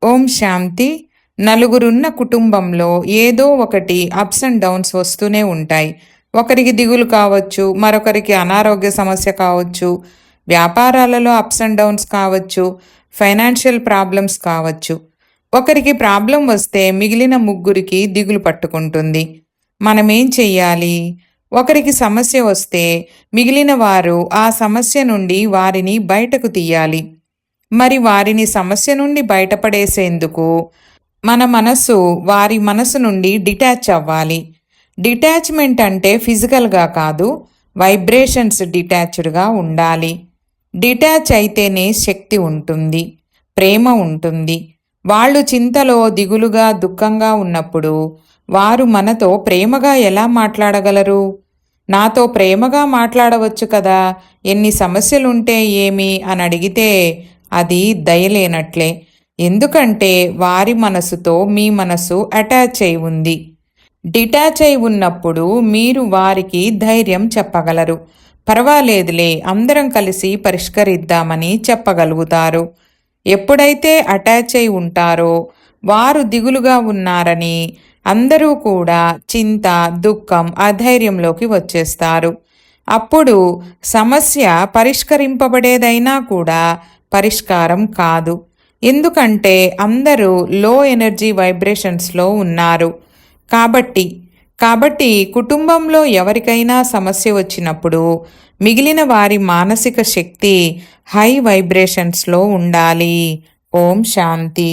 ఓం శాంతి. నలుగురున్న కుటుంబంలో ఏదో ఒకటి అప్స్ అండ్ డౌన్స్ వస్తూనే ఉంటాయి. ఒకరికి దిగులు కావచ్చు, మరొకరికి అనారోగ్య సమస్య కావచ్చు, వ్యాపారాలలో అప్స్ అండ్ డౌన్స్ కావచ్చు, ఫైనాన్షియల్ ప్రాబ్లమ్స్ కావచ్చు. ఒకరికి ప్రాబ్లం వస్తే మిగిలిన ముగ్గురికి దిగులు పట్టుకుంటుంది. మనమేం చెయ్యాలి? ఒకరికి సమస్య వస్తే మిగిలిన వారు ఆ సమస్య నుండి వారిని బయటకు తీయాలి. మరి వారిని సమస్య నుండి బయటపడేసేందుకు మన మనసు వారి మనసు నుండి డిటాచ్ అవ్వాలి. డిటాచ్మెంట్ అంటే ఫిజికల్గా కాదు, వైబ్రేషన్స్ డిటాచ్డ్గా ఉండాలి. డిటాచ్ అయితేనే శక్తి ఉంటుంది, ప్రేమ ఉంటుంది. వాళ్ళు చింతలో దిగులుగా దుఃఖంగా ఉన్నప్పుడు వారు మనతో ప్రేమగా ఎలా మాట్లాడగలరు? నాతో ప్రేమగా మాట్లాడవచ్చు కదా, ఎన్ని సమస్యలుంటే ఏమి అని అడిగితే అది దయలేనట్లే. ఎందుకంటే వారి మనసుతో మీ మనసు అటాచ్ అయి ఉంది. డిటాచ్ అయి ఉన్నప్పుడు మీరు వారికి ధైర్యం చెప్పగలరు. పర్వాలేదులే, అందరం కలిసి పరిష్కరిద్దామని చెప్పగలుగుతారు. ఎప్పుడైతే అటాచ్ అయి ఉంటారో వారు దిగులుగా ఉన్నారని అందరూ కూడా చింత, దుఃఖం, అధైర్యంలోకి వచ్చేస్తారు. అప్పుడు సమస్య పరిష్కరింపబడేదైనా కూడా పరిష్కారం కాదు. ఎందుకంటే అందరూ లో ఎనర్జీ వైబ్రేషన్స్లో ఉన్నారు. కాబట్టి కుటుంబంలో ఎవరికైనా సమస్య వచ్చినప్పుడు మిగిలిన వారి మానసిక శక్తి హై వైబ్రేషన్స్లో ఉండాలి. ఓం శాంతి.